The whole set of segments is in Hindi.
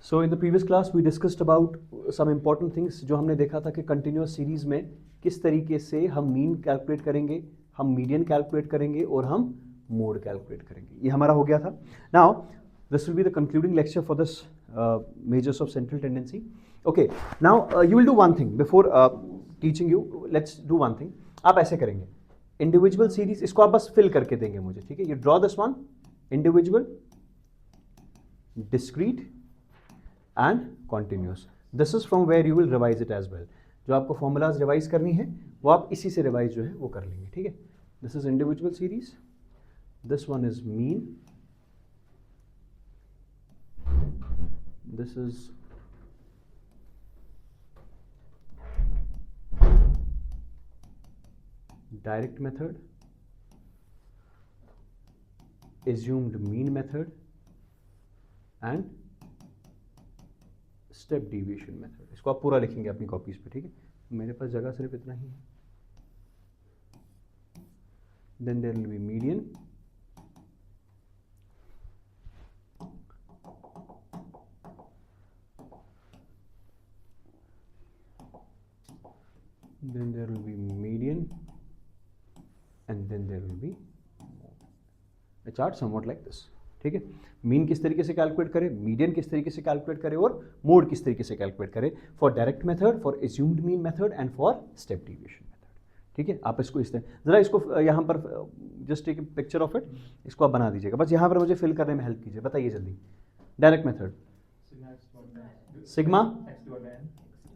So in the previous class we discussed about some important things, जो हमने देखा था कि कंटिन्यूस सीरीज में किस तरीके से हम मीन कैलकुलेट करेंगे, हम मीडियन कैलकुलेट करेंगे और हम मोड कैलकुलेट करेंगे। ये हमारा हो गया था। Now this will be the concluding lecture for this measures of central tendency. Okay, now you will do one thing before teaching you. Let's do one thing. आप ऐसे करेंगे, इंडिविजुअल सीरीज इसको आप बस फिल करके देंगे मुझे, ठीक है। You draw this one, individual, discrete and continuous. This is from where you will revise it as well. जो आपको formulas revise करनी है वो आप इसी से revise जो है वो कर लेंगे, ठीक है। This is individual series, this one is mean, this is direct method, assumed mean method and step deviation method. इसको आप पूरा लिखेंगे अपनी कॉपीज पे, ठीक है। मेरे पास जगह सिर्फ इतना ही है। Then there will be median, then there will be median, and then there will be a chart somewhat like this, ठीक है। मीन किस तरीके से कैलकुलेट करें, मीडियन किस तरीके से कैलकुलेट करें और मोड किस तरीके से कैलकुलेट करें for direct method, for assumed mean method and for step deviation method, ठीक है। आप इसको इस तरह जरा इसको यहाँ पर just take picture of it, इसको आप बना दीजिएगा। बस यहाँ पर मुझे फिल करने में हेल्प कीजिए। बताइए जल्दी। Direct method sigma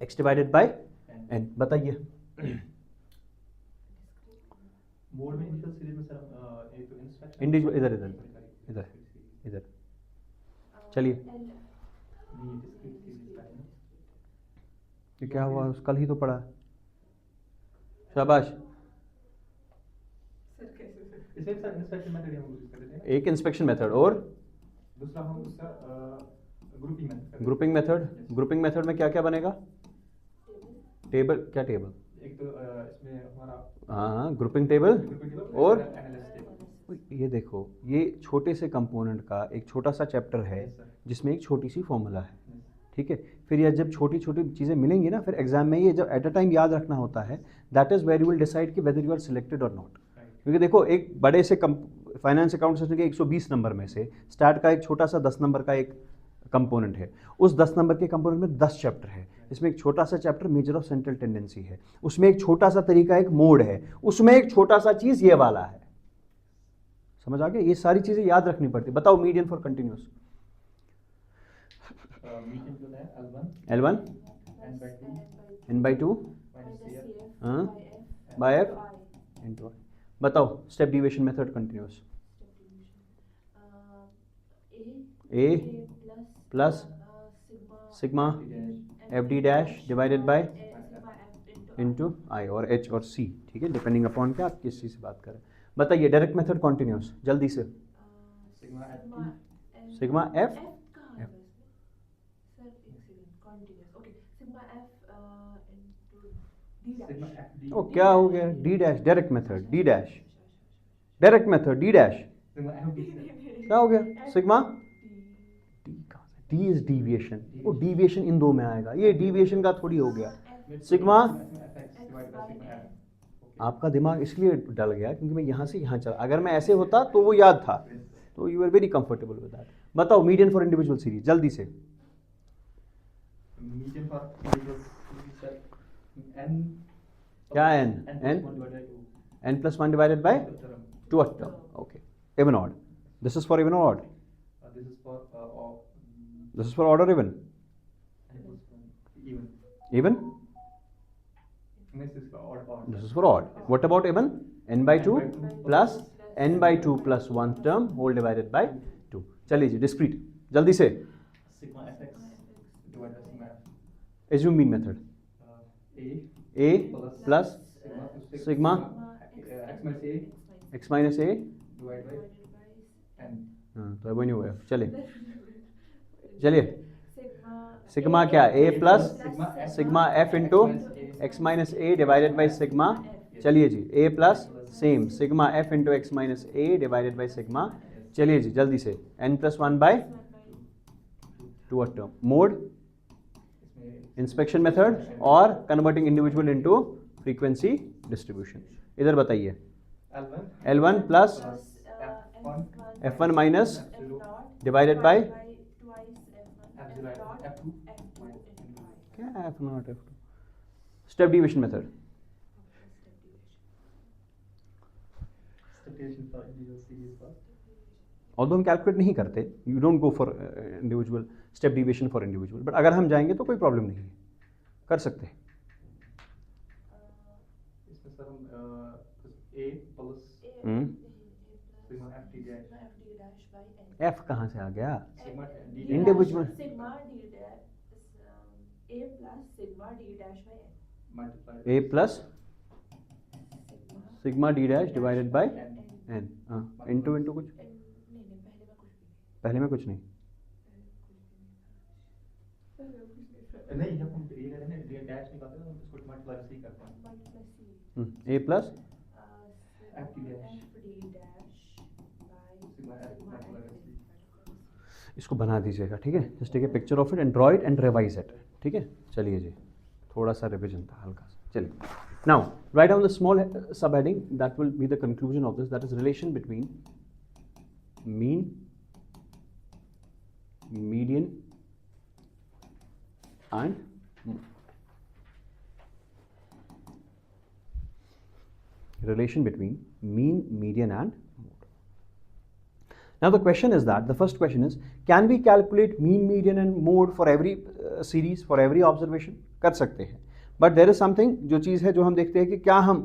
x divided by n, बताइए। मोड में इनिशियल सीरीज में सर एक तो इंस्ट्रक्शन इंडिविजुअल, इधर इधर इधर इधर, चलिए। ये क्या हुआ, कल ही तो पढ़ा। शाबाश। एक इंस्पेक्शन मेथड और दूसरा हम उसका grouping method. Grouping method, grouping method में क्या क्या बनेगा? टेबल, क्या टेबल? एक तो इसमें हमारा हाँ ग्रुपिंग टेबल और एनालिसिस टेबल। ये देखो, ये छोटे से कंपोनेंट का एक छोटा सा चैप्टर है जिसमें एक छोटी सी फॉर्मूला है, ठीक है। फिर ये जब छोटी छोटी चीज़ें मिलेंगी ना, फिर एग्जाम में ये जब एट अ टाइम याद रखना होता है, that is where you will decide कि वेदर यू आर सिलेक्टेड और नॉट। क्योंकि देखो, एक बड़े से फाइनेंस अकाउंट सिस्टम के 120 नंबर में से स्टार्ट का एक छोटा सा 10 नंबर का एक कंपोनेंट है। उस 10 नंबर के कंपोनेंट में 10 चैप्टर है। इसमें एक छोटा सा chapter measure of central tendency है, उसमें एक छोटा सा तरीका एक मोड है, उसमें एक छोटा सा चीज़ ये वाला है। समझ आ गया? ये सारी चीजें याद रखनी पड़ती। बताओ मीडियन फॉर कंटिन्यूअस। मीडियन जो है L1 n/2 by f into. बताओ step deviation method continuous. a plus sigma f d dash divided by into i और h और c, ठीक है, डिपेंडिंग अपॉन क्या आप किस चीज से बात करें। बताइए डायरेक्ट मेथड कंटिन्यूअस जल्दी से। सिग्मा एफ ओ क्या हो गया? D dash direct method, D dash direct method, D dash क्या हो गया? Sigma D is deviation. वो डिविएशन इन दो में आएगा, ये डिविएशन का थोड़ी हो गया। सिग्मा आपका दिमाग इसलिए डल गया क्योंकि मैं यहाँ से यहाँ चला। अगर मैं ऐसे होता तो वो याद था, तो you are very comfortable with that. बताओ मीडियन फॉर इंडिविजुअल सीरीज जल्दी से। Median for individual series n क्या n? n plus 1 divided by 2 term. Okay. Even odd. This is for even or odd? This is for odd or even? Even? This is for odd. What about even? n/2 plus n/2 plus 1 term whole divided by 2. चलिए जी डिस्क्रीट जल्दी से। Sigma fx divide by sigma f। Assume mean method a plus sigma x minus a divide by n। तो बनी हुआ है। चलिए सिग्मा क्या? a plus sigma f into x minus a divided by sigma. चलिए जी a plus same sigma f into x minus a divided by sigma. चलिए जी जल्दी से n+1 by two a term. Mode inspection method और converting individual into frequency distribution. इधर बताइए. L1 plus F1 minus divided by क्या F0 F2. Step division method. Although हम कैलकुलेट नहीं करते, you don't go for individual step deviation for individual, but अगर हम जाएंगे तो कोई प्रॉब्लम नहीं है, कर सकते हैं. इसमें सर हम A plus sigma FD dash by F कहाँ से आ गया? Sigma D individual sigma D dash A plus sigma D dash by N multiply A plus sigma D dash divided bye N. हाँ, इंटू इंटू कुछ पहले में कुछ नहीं. नहीं, जब हम ये करें ना डैश निकालते हैं तो उसको मल्टीप्लाई से ही करते हैं. A प्लस FD डैश इसको बना दीजिएगा, ठीक है. Just take a picture of it and draw it and revise it, ठीक है. चलिए जी, थोड़ा सा रिविजन था हल्का सा. चलिए, now write down the small sub heading that will be the conclusion of this, that is relation between mean, median and relation between mean, median and mode. Now the question is that, the first question is, can we calculate mean, median and mode for every series, for every observation? कर सकते हैं, but there is something, जो चीज़ है जो हम देखते हैं कि क्या हम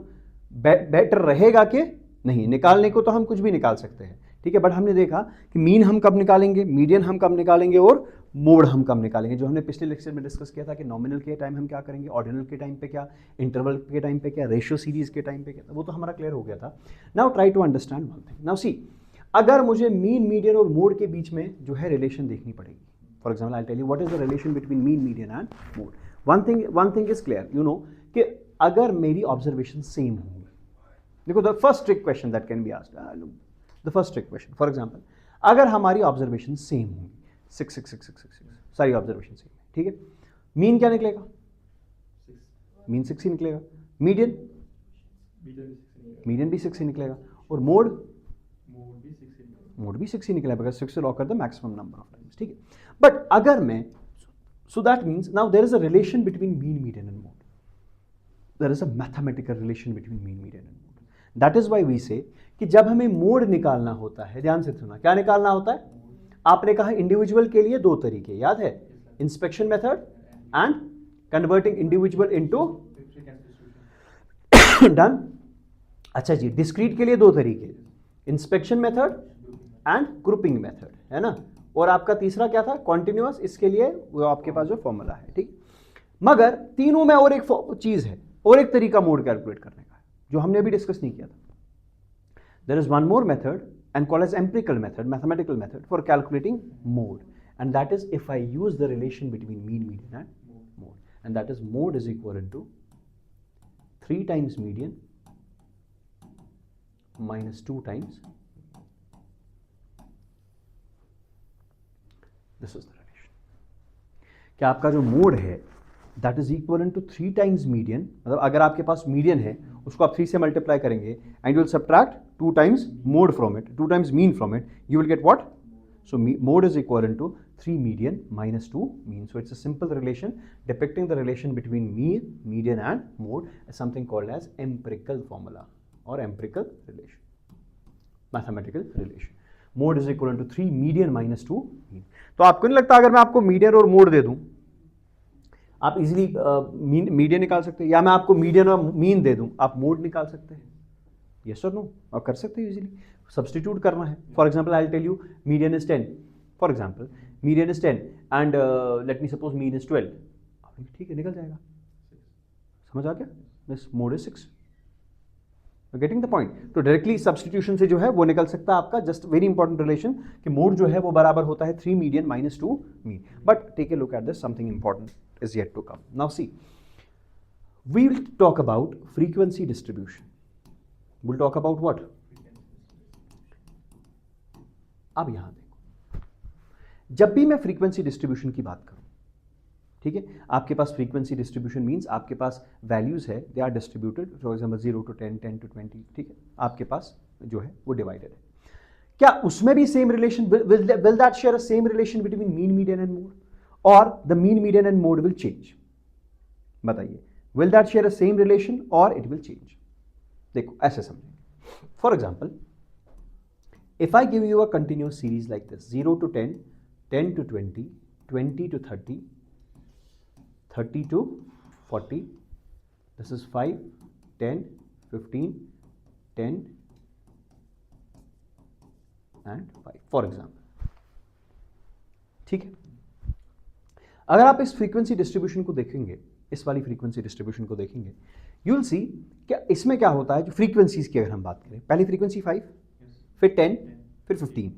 बेटर रहेगा कि नहीं. निकालने को तो हम कुछ भी निकाल सकते हैं, ठीक है, बट हमने देखा कि मीन हम कब निकालेंगे, मीडियन हम कब निकालेंगे और मोड हम कब निकालेंगे. जो हमने पिछले लेक्चर में डिस्कस किया था कि नॉमिनल के टाइम हम क्या करेंगे, ऑर्डिनल के टाइम पे क्या, इंटरवल के टाइम पे क्या, रेशियो सीरीज के टाइम पे क्या, वो तो हमारा क्लियर हो गया था. Now try to understand one thing. Now see, अगर मुझे मीन, मीडियन और मोड के बीच में जो है रिलेशन देखनी पड़ेगी. For example I tell you what is the relation between mean, median and mode. One thing is clear, you know, कि अगर मेरी ऑब्जर्वेशन सेम होंगी. देखो, the first trick question that can be asked, the first trick question, for example, अगर हमारी ऑब्जर्वेशन सेम होंगी, 6 6 6 6 6 6 सारी ऑब्जर्वेशन सेम है, ठीक है. मीन क्या निकलेगा? मीन 6 ही निकलेगा. मीडियन मीडियन भी 6 ही निकलेगा. और मोड मोड भी 6 ही निकलेगा, because 6 will occur the maximum number of times, ठीक है. बट अगर मैं, so that means now there is a relation between mean, median and mode. There is a mathematical relation between mean, median and mode. That is why we say कि जब हमें मोड निकालना होता है, ध्यान से सुना, क्या निकालना होता है? आपने कहा इंडिविजुअल के लिए दो तरीके, याद है, inspection method and converting individual into done. अच्छा जी, डिस्क्रीट के लिए दो तरीके, inspection method and grouping method, है ना. और आपका तीसरा क्या था? कॉन्टिन्यूअस. इसके लिए वो आपके पास जो फॉर्मूला है, ठीक. मगर तीनों में और एक चीज है, और एक तरीका मोड कैलकुलेट करने का है, जो हमने अभी डिस्कस नहीं किया था. There is one more method and called as empirical method, mathematical method for calculating mode, and that is if I use the relation between mean, median and mode, and that is mode is equal to 3 times median minus 2 times. This is the relation. क्या आपका जो मोड है that is equal to 3 times median, मतलब अगर आपके पास मीडियन है उसको आप 3 से मल्टीप्लाई करेंगे and you will subtract 2 times mode from it, 2 times mean from it, you will get what? So mode is equal to 3 median minus 2 mean. So it's a simple relation depicting the relation between mean, median and mode as something called as empirical formula or empirical relation, mathematical relation. Mode is equal to 3 median minus 2 mean. तो आपको नहीं लगता अगर मैं आपको मीडियन और मोड दे दूं, आप इजीली मीडियन निकाल सकते हैं, या मैं आपको मीडियन और मीन दे दूं, आप मोड निकाल सकते हैं? यस और नो? और कर सकते हैं इजीली. सब्स्टिट्यूट करना है. For example I will tell you median is 10, for example median is 10 and let me suppose mean is 12. ठीक है, निकल जाएगा. समझ आ गया? This mode is 6. Getting the point. तो डायरेक्टली सब्स्टिट्यूशन से जो है वो निकल सकता है आपका. जस्ट वेरी इंपॉर्टेंट रिलेशन कि मोड जो है वो बराबर होता है 3 median minus 2 mean. But take a look at this, something important is yet to come. Now see, we will talk about frequency distribution. We'll talk about what? अब यहां देखो, जब भी मैं फ्रीक्वेंसी डिस्ट्रीब्यूशन की बात करूं, ठीक है, आपके पास फ्रीक्वेंसी डिस्ट्रीब्यूशन मींस आपके पास वैल्यूज है, they are distributed, for example 0 to 10, 10 to 20, ठीक है, आपके पास जो है वो डिवाइडेड है। क्या उसमें भी same relation, will that share a same relation between mean, median and mode, और the mean, median and mode will change? बताइए, will that share a same relation और इट विल चेंज? देखो ऐसे समझेंगे, for example if I give you a continuous series like this, 0 to 10, 10 to 20, 20 to 30, 30 to 40, this is 5, 10, 15, 10 and 5 for example, ठीक है। अगर आप इस फ्रीक्वेंसी डिस्ट्रीब्यूशन को देखेंगे, इस वाली फ्रीक्वेंसी डिस्ट्रीब्यूशन को देखेंगे, यू विल सी क्या इसमें क्या होता है, जो फ्रीक्वेंसीज की अगर हम बात करें, पहली फ्रीक्वेंसी 5, फिर 10, फिर 15,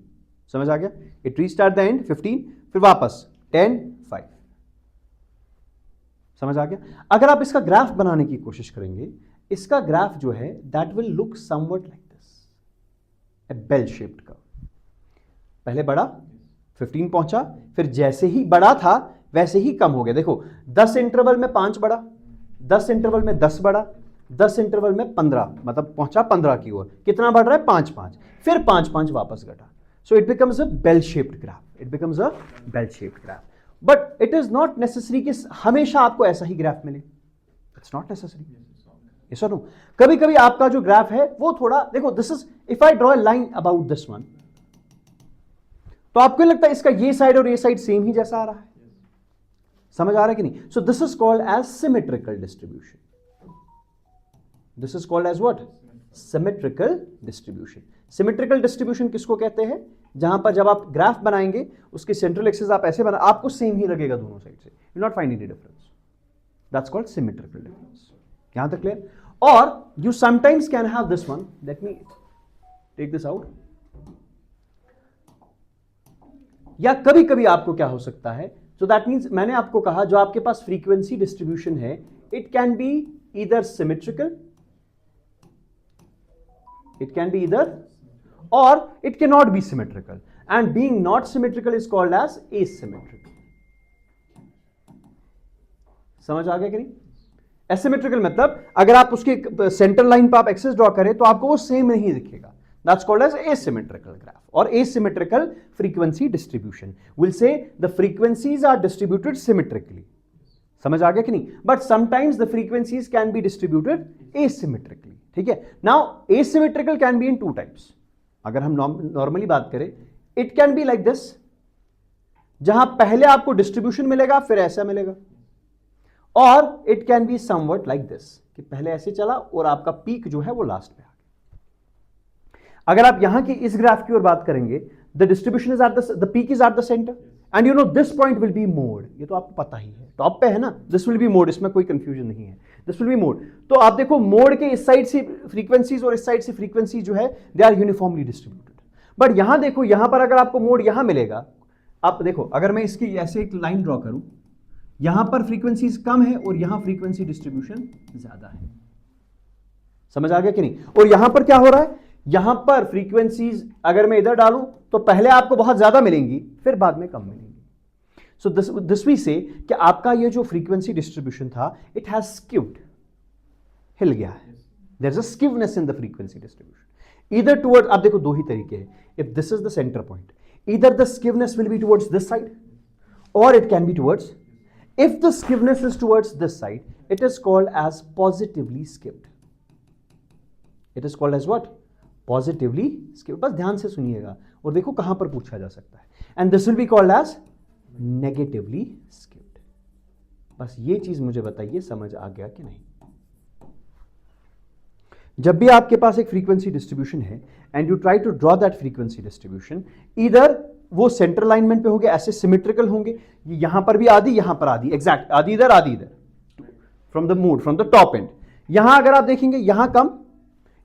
समझ आ गया? It reached at the end 15, फिर वापस 10, 5, समझ आ गया? अगर आप इसका ग्राफ बनाने की कोशिश करेंगे, इसका ग्राफ जो है that will look somewhat like this, a bell shaped curve. पहले बढ़ा, 15 पहुंचा, फिर जैसे ही बड़ा था वैसे ही कम हो गया। देखो 10 इंटरवल में 5 बढ़ा, 10 इंटरवल में 10 बढ़ा, 10 इंटरवल में 15, मतलब पहुंचा 15 की ओर। कितना बढ़ रहा है? 5 5, फिर 5 5 वापस घटा। So it becomes a bell shaped graph, it becomes a bell shaped graph. But it is not necessary कि हमेशा आपको ऐसा ही ग्राफ मिले, इट्स नॉट नेसेसरी, यस और नो। कभी कभी आपका जो ग्राफ है वो थोड़ा, देखो this is, if I draw a line about this one, तो आपको लगता है इसका ये साइड और ये साइड सेम ही जैसा आ रहा है, समझ आ रहा है कि नहीं? So this is called as symmetrical distribution. This is called as what? Symmetrical distribution. Symmetrical distribution किसको कहते हैं? जहां पर जब आप ग्राफ बनाएंगे उसके सेंट्रल एक्सिस आप ऐसे बना, आपको सेम ही लगेगा दोनों साइड से, you not find any difference, that's called symmetrical difference. यहां तक क्लियर? और you sometimes can have this one, let me take this out. या कभी कभी आपको क्या हो सकता है, सो दैट मीन्स मैंने आपको कहा जो आपके पास फ्रीक्वेंसी डिस्ट्रीब्यूशन है, it can be either symmetrical, it can be either, or it cannot be symmetrical, and being not symmetrical is called as asymmetrical। समझ आ गया कि नहीं? asymmetrical मतलब अगर आप उसके सेंटर लाइन पर आप एक्सिस ड्रॉ करें तो आपको वो सेम नहीं दिखेगा, that's called as asymmetrical graph or asymmetrical frequency distribution। We'll say the frequencies are distributed symmetrically, समझ आ गया कि नहीं? But sometimes the frequencies can be distributed asymmetrically, ठीक है। Now asymmetrical can be in 2 types. अगर हम नॉर्मली बात करें, it can be like this, जहां पहले आपको डिस्ट्रीब्यूशन मिलेगा फिर ऐसा मिलेगा, और it can be somewhat like this, कि पहले ऐसे चला और आपका पीक जो है वो लास्ट पे आ गया। अगर आप यहां की इस ग्राफ की ओर बात करेंगे, the distribution is at the peak is at the centre, and you know this point will be mode, ये तो आपको पता ही है, टॉप पे है ना, दिस विल बी मोड, इसमें कोई कंफ्यूजन नहीं है, दिस विल बी मोड। तो आप देखो मोड के इस साइड से फ्रीक्वेंसीज और इस साइड से फ्रीक्वेंसी जो है they are uniformly distributed. But यहां देखो, यहां पर अगर आपको मोड यहां मिलेगा, आप देखो अगर मैं इसकी ऐसे एक लाइन ड्रॉ करूं, यहां पर फ्रीक्वेंसीज कम है और यहां फ्रीक्वेंसी डिस्ट्रीब्यूशन ज्यादा है, समझ आ गया कि नहीं? और यहां पर क्या हो रहा है, यहां पर फ्रीक्वेंसीज अगर मैं इधर डालूं तो पहले आपको बहुत ज्यादा मिलेंगी, फिर बाद में कम मिलेंगी। सो दिस वी से कि आपका ये जो फ्रीक्वेंसी डिस्ट्रीब्यूशन था, इट हैज स्क्यूड, हिल गया है, there is a skewness in the frequency distribution. Either towards, आप देखो दो ही तरीके हैं, if this is the centre point, either the skewness will be towards this side और it can be towards, if the skewness is towards this side, it is called as positively skewed, it is called as what? Positively skewed। बस ध्यान से सुनिएगा और देखो कहां पर पूछा जा सकता है, and this will be called as negatively skewed। बस ये चीज मुझे बताइए समझ आ गया कि नहीं? जब भी आपके पास एक फ्रीक्वेंसी डिस्ट्रीब्यूशन है and you try to draw that frequency distribution, either वो सेंटर अलाइनमेंट पे होंगे, ऐसे सिमेट्रिकल होंगे, यहां पर भी आधी, यहां पर आधी, एग्जैक्ट आधी इधर आधी इधर, from the mode, from the top and. यहां अगर आप देखेंगे यहां कम,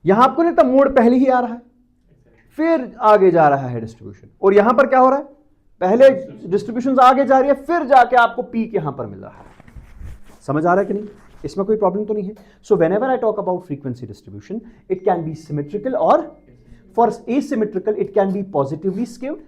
यहां आपको लगता है मोड पहले ही आ रहा है, फिर आगे जा रहा है डिस्ट्रीब्यूशन, और यहां पर क्या हो रहा है, पहले डिस्ट्रीब्यूशन आगे जा रही है, फिर जाके आपको पीक यहां पर मिल रहा है। समझ आ रहा है कि नहीं? इसमें कोई प्रॉब्लम तो नहीं है? So whenever I talk about frequency distribution, it can be symmetrical और for asymmetrical it can be positively skewed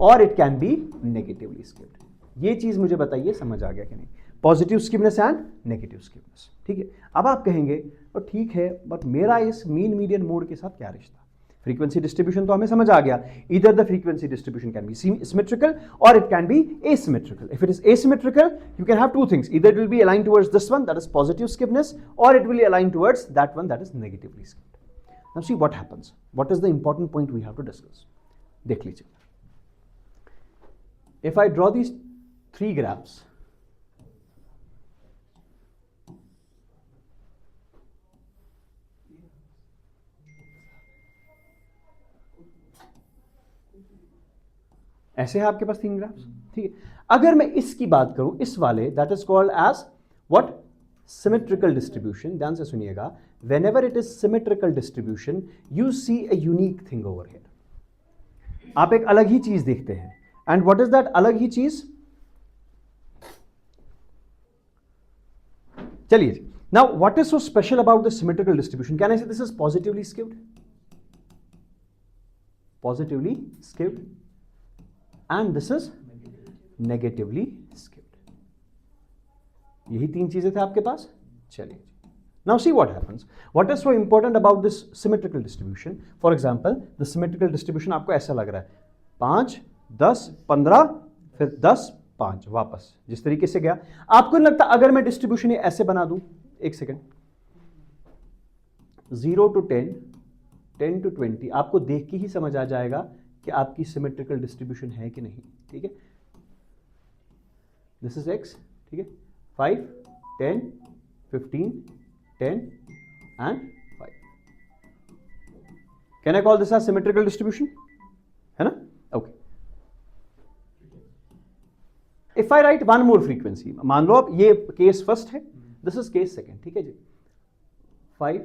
और it can be negatively skewed. ये चीज मुझे बताइए समझ आ गया कि नहीं, positive skewness and negative skewness. ठीक है, अब आप कहेंगे तो ठीक है बट मेरा इस मीन मीडियन मोड के साथ क्या रिश्ता? फ्रीक्वेंसी डिस्ट्रीब्यूशन तो हमें समझ आ गया, either the frequency distribution can be symmetrical or it can be asymmetrical. If it is asymmetrical, you can have two things, either it will be aligned towards this one, that is positive skewness, or it will be aligned towards that one, that is negatively skewed. Now see what happens, what is the important point we have to discuss. देख लीजिए, if I draw these three graphs, ऐसे है आपके पास तीन ग्राफ्स। ठीक है, अगर मैं इसकी बात करूं, इस वाले, that is called as what? Symmetrical distribution. ध्यान से सुनिएगा, whenever it is symmetrical distribution you see a unique thing over here. आप एक अलग ही चीज देखते हैं, एंड व्हाट इज दैट अलग ही चीज? चलिए, now what is so special about the symmetrical distribution? Can I say this is positively skewed? Positively skewed, and this is negatively skewed. यही तीन चीजें थे आपके पास। चलिए, now see what happens. What is so important about this symmetrical distribution? For example, the symmetrical distribution आपको ऐसा लग रहा है 5, 10, 15, फिर 10, 5 वापस जिस तरीके से गया। आपको नहीं लगता अगर मैं डिस्ट्रीब्यूशन ऐसे बना दूं, एक सेकेंड, 0 to 10, 10 to 20, आपको देख के ही समझ आ जाएगा कि आपकी सिमेट्रिकल डिस्ट्रीब्यूशन है कि नहीं। ठीक है, दिस इज एक्स। ठीक है, 5, 10, 15, 10 and 5। Can I call this as symmetrical distribution? है ना? Okay. If I write one more frequency, मान लो अब ये केस फर्स्ट है, दिस इज केस सेकेंड। ठीक है जी, 5,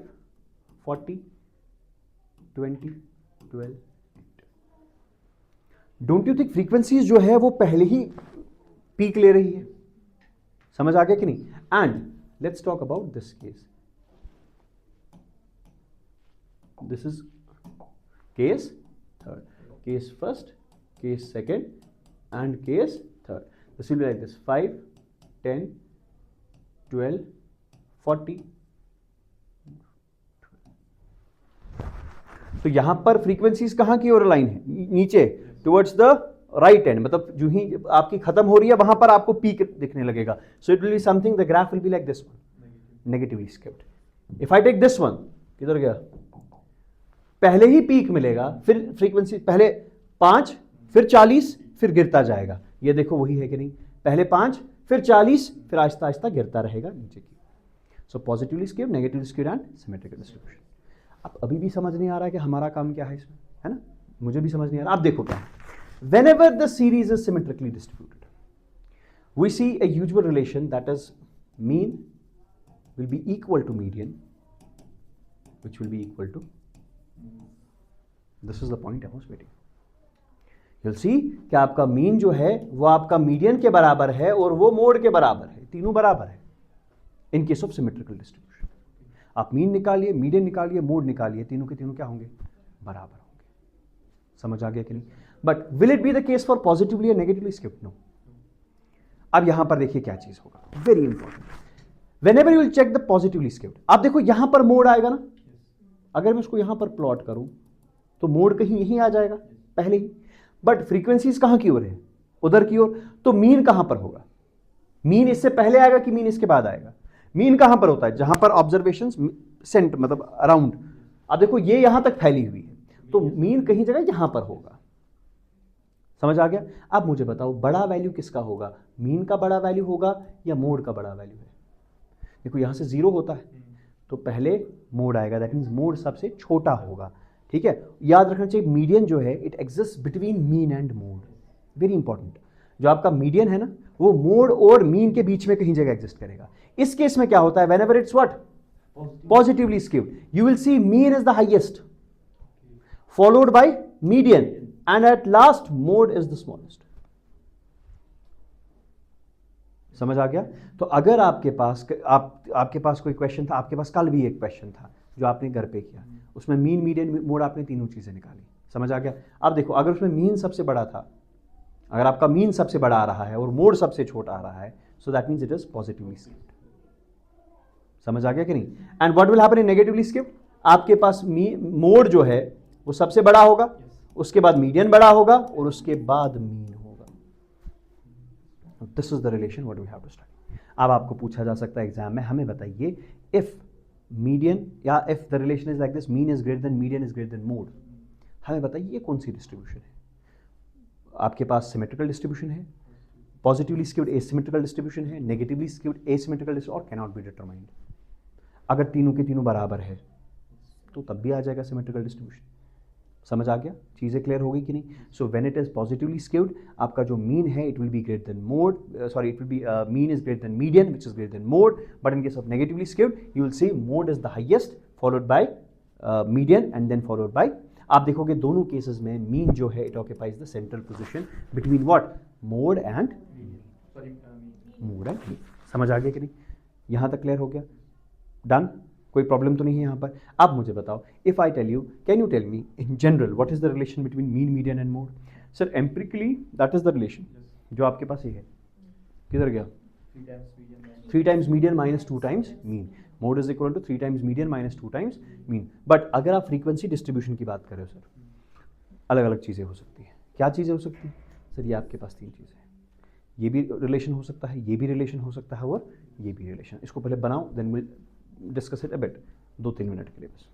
40, 20, 12। डोंट यू थिंक फ्रीक्वेंसीज जो है वो पहले ही पीक ले रही है? समझ आ गया कि नहीं? And let's talk about this case. This is case third, case first, case second and case third. This will be like this 5, 10, 12, 40। तो यहां पर फ्रीक्वेंसीज कहां की ओर लाइन है? नीचे, टुवर्ड्स द राइट एंड, मतलब जो ही आपकी खत्म हो रही है वहां पर आपको पीक दिखने लगेगा। So it will be something, the graph will be like this one, negatively skewed. If I take this one, किधर गया? पहले ही पीक मिलेगा, फिर फ्रीक्वेंसी पहले 5, फिर 40, फिर गिरता जाएगा। ये देखो वही है कि नहीं? पहले 5, फिर 40, फिर आहिस्ता आहिस्ता गिरता रहेगा नीचे की। So positively skewed, negatively skewed and symmetrical distribution. अब अभी भी समझ नहीं आ रहा है कि हमारा काम क्या है इसमें, है ना? मुझे भी समझ नहीं आ रहा। आप देखो क्या है, whenever the series is symmetrically distributed, we see a usual relation, that is mean will be equal to median, which will be equal to, this is the point I was waiting for. You'll see कि आपका मीन जो है वो आपका मीडियन के बराबर है और वो मोड के बराबर है, तीनों बराबर है इन केस ऑफ सिमेट्रिकल डिस्ट्रीब्यूशन। आप मीन निकालिए, मीडियन निकालिए, मोड निकालिए, तीनों के तीनों क्या होंगे? बराबर होंगे। समझ आ गया कि नहीं? But will it be the case for positively या नेगेटिवली स्क्यूड? नो। अब यहां पर देखिए क्या चीज होगा, very important. Whenever you will check the positively skewed, आप देखो यहां पर मोड आएगा ना। अगर मैं उसको यहां पर प्लॉट करूं तो मोड कहीं यहीं आ जाएगा पहले ही, बट फ्रीक्वेंसीज कहां की ओर है? उधर की ओर। तो मीन कहां पर होगा? मीन इससे पहले आएगा कि मीन इसके बाद आएगा? मीन कहां पर होता है? जहां पर ऑब्जर्वेशंस सेंट, मतलब अराउंड। अब देखो ये यहां तक फैली हुई है, तो मीन कहीं जगह यहां पर होगा। समझ आ गया? अब मुझे बताओ बड़ा वैल्यू किसका होगा? मीन का बड़ा वैल्यू होगा या मोड का बड़ा वैल्यू है? देखो यहां से 0 होता है तो पहले मोड आएगा, दैट मीन्स मोड सबसे छोटा होगा। ठीक है, याद रखना चाहिए मीडियन जो है it exist between mean and mode, very important. जो आपका मीडियन है ना वो मोड और मीन के बीच में कहीं जगह एग्जिस्ट करेगा। इस केस में क्या होता है? Whenever it's what? Positively skewed, you will C mean is the highest, followed by median, and at last mode is the smallest. समझ आ गया? तो अगर आपके पास कोई क्वेश्चन था, आपके पास कल भी एक क्वेश्चन था जो आपने घर पे किया, उसमें मीन, मीडियन, मोड आपने तीनों चीजें निकाली। समझ आ गया? अब देखो अगर उसमें मीन सबसे बड़ा था अगर आपका मीन सबसे बड़ा आ रहा है और मोड सबसे छोटा आ रहा है, so that means it is positively skewed. समझ आ गया कि नहीं? And what will happen in negatively skewed? आपके पास मोड जो है वो सबसे बड़ा होगा, उसके बाद मीडियन बड़ा होगा और उसके बाद मीन होगा। This is the relation what we have to study. अब आपको पूछा जा सकता है एग्जाम में, हमें बताइए इफ मीडियन या if the relation is like this, mean is greater than median is greater than mode, हमें बताइए ये कौन सी डिस्ट्रीब्यूशन है? आपके पास सिमेट्रिकल डिस्ट्रीब्यूशन है, पॉजिटिवली स्क्यूड एसिमेट्रिकल डिस्ट्रीब्यूशन है, नेगेटिवली स्क्यूड एसिमेट्रिकल डिस्ट्रीब्यूशन, और कैनॉट बी डिटरमाइंड। अगर तीनों के तीनों बराबर है तो तब भी आ जाएगा सिमेट्रिकल डिस्ट्रीब्यूशन। समझ आ गया? चीज़ें क्लियर हो गई कि नहीं? So when it is positively skewed, आपका जो मीन है it will be greater than mode, sorry it will be mean is greater than median which is greater than mode, but in case of negatively skewed you will see mode is the highest followed by median and then followed by, आप देखोगे दोनों केसेस में मीन जो है it occupies the central position between what? Mode and mode and mean. समझ आ गया कि नहीं? यहाँ तक क्लियर हो गया? डन? कोई प्रॉब्लम तो नहीं है यहाँ पर? अब मुझे बताओ, if I tell you, can you tell me in general what is the relation between mean, median and mode? Sir empirically that is the relation जो आपके पास ये है। किधर गया? 3 times median minus 2 times mean. Mode is equal to 3 times median minus 2 times mean. But अगर आप फ्रीक्वेंसी डिस्ट्रीब्यूशन की बात करें सर, अलग अलग चीज़ें हो सकती हैं। क्या चीज़ें हो सकती हैं सर? ये आपके पास 3 चीज़ें हैं, ये भी रिलेशन हो सकता है, ये भी रिलेशन हो सकता है और ये भी रिलेशन। इसको पहले बनाओ, then will discuss it a bit, 2-3 minute के लिए बस।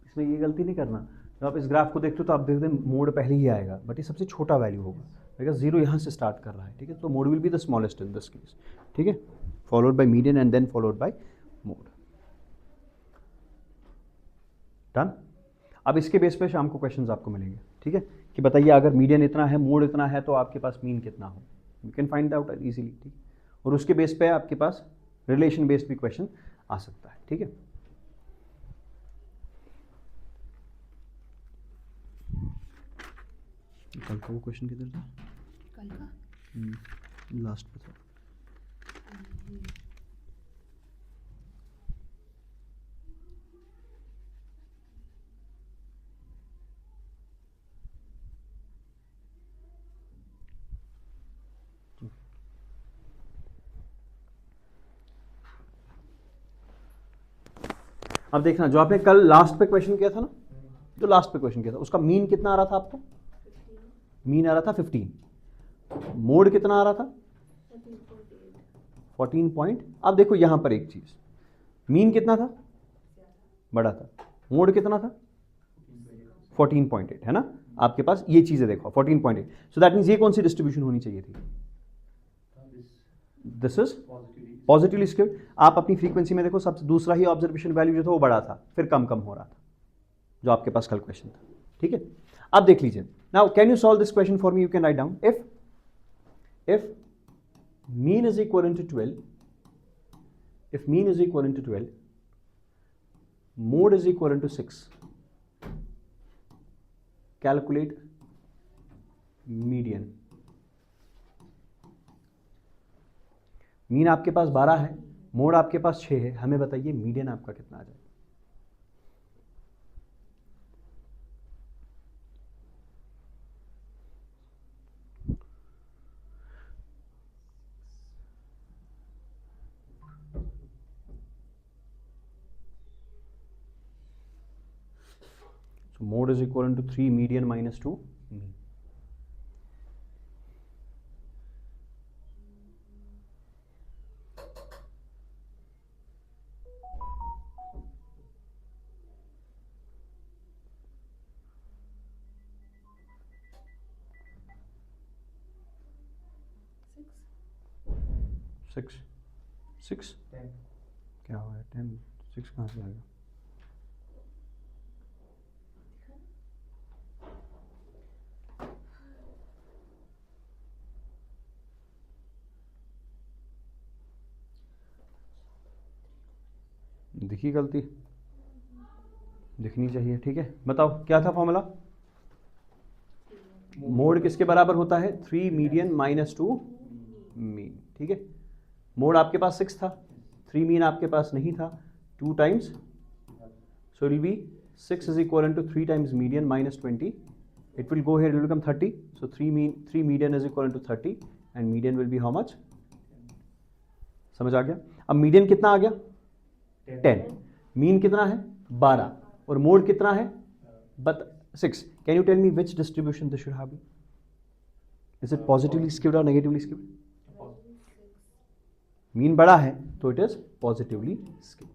इसमें ये गलती नहीं करना, जब आप इस ग्राफ को देखते हो तो आप देखते हैं मोड पहले ही आएगा, बट ये सबसे छोटा वैल्यू होगा बिकॉज 0 यहाँ से स्टार्ट कर रहा है, ठीक है? तो mode will be the smallest in this case, ठीक है? Followed by median and then followed by mode. Done? अब इसके बेस पे शाम को क्वेश्चंस आपको मिलेंगे, ठीक है? कि बताइए अगर मीडियन इतना है, मोड इतना है, तो आपके पास मीन कितना हो, you can find out easily, ठीक? और उसके बेस पे आपके पास रिलेशन बेस्ड भी क्वेश्चन आ सकता है, ठीक है? कल का वो क्वेश्चन किधर था? कल का लास्ट पे था। अब देखना, जो आपने कल लास्ट पे क्वेश्चन किया था ना, जो लास्ट पे क्वेश्चन किया था, उसका मीन कितना आ रहा था आपको? मीन आ रहा था 15। मोड कितना आ रहा था? 14 पॉइंट। अब देखो यहां पर एक चीज, मीन कितना था? बड़ा था। मोड कितना था? 14.8, है ना? आपके पास ये चीजें देखो 14.8, सो दैट मीन्स ये कौन सी डिस्ट्रीब्यूशन होनी चाहिए थी? This is positively skewed. आप अपनी फ्रीक्वेंसी में देखो, सबसे दूसरा ही ऑब्जर्वेशन वैल्यू जो था वो बड़ा था, फिर कम कम हो रहा था, जो आपके पास कल क्वेश्चन था, ठीक है? अब देख लीजिए, now can you solve this question for me? You can write down, if mean is equal to 12, if mean is equal to 12, mode is equal to 6, calculate median. Mean आपके पास 12 है, मोड आपके पास 6 है, हमें बताइए मीडियन आपका कितना आ जाएगा? So mode is equal to 3 median minus 2 mean. 6 6 10 क्या हो गया 10 6 कहाँ से आ गया? दिखी गलती दिखनी चाहिए। ठीक है, बताओ क्या था फॉर्मूला? मोड किसके बराबर होता है? 3 मीडियन माइनस 2 मीन। ठीक है, मोड आपके पास 6 था, 3 मीन आपके पास नहीं था, 2 times, so it will be 6 is equivalent to 3 times median minus 20. It will go here, it will become 30. So 3 median is equivalent to 30 and median will be how much? समझ आ गया? अब मीडियन कितना आ गया? 10. मीन कितना है? 12. और मोड कितना है? But 6. Can you tell me which distribution this should have been? Is it positively skewed or negatively skewed? Mean बड़ा है तो it is positively skewed.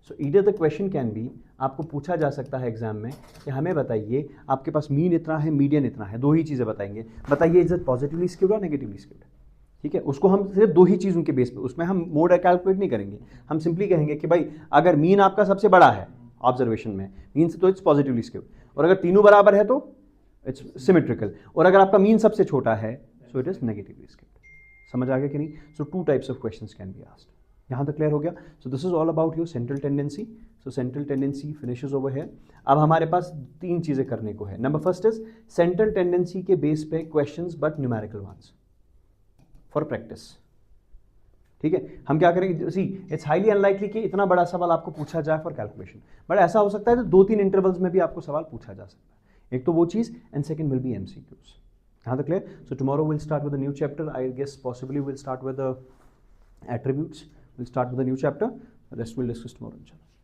So either the question can be, आपको पूछा जा सकता है एग्जाम में कि हमें बताइए आपके पास मीन इतना है, मीडियन इतना है, दो ही चीज़ें बताएंगे, बताइए इज इट पॉजिटिवली स्क्यूड और नेगेटिवली स्क्यूड। ठीक है, उसको हम सिर्फ दो ही चीज़ों के बेस पे, उसमें हम मोड कैलकुलेट नहीं करेंगे, हम सिंपली कहेंगे कि भाई अगर मीन आपका सबसे बड़ा है ऑब्जर्वेशन में, मीन से तो इट्स पॉजिटिवली स्क्यूड, और अगर तीनों बराबर है तो इट्स सिमेट्रिकल, और अगर आपका मीन सबसे छोटा है so it is negatively skewed. समझ आ गया कि नहीं? So 2 types of questions can be asked. यहाँ तक क्लियर हो गया? So this is all about your central tendency. So central tendency finishes over here. अब हमारे पास 3 चीज़ें करने को है। Number first is central tendency के बेस पे questions but numerical ones for practice. ठीक है, हम क्या करेंगे, सी इट्स हाईली अनलाइकली कि इतना बड़ा सवाल आपको पूछा जाए फॉर कैलकुलेशन, बट ऐसा हो सकता है तो 2-3 इंटरवल्स में भी आपको सवाल पूछा जा सकता है। एक तो वो चीज़, and second will be MCQs. यहाँ तक clear? So tomorrow will start with a new chapter, I guess possibly will start with attributes, we'll start with a new chapter, the rest we'll discuss tomorrow inshallah.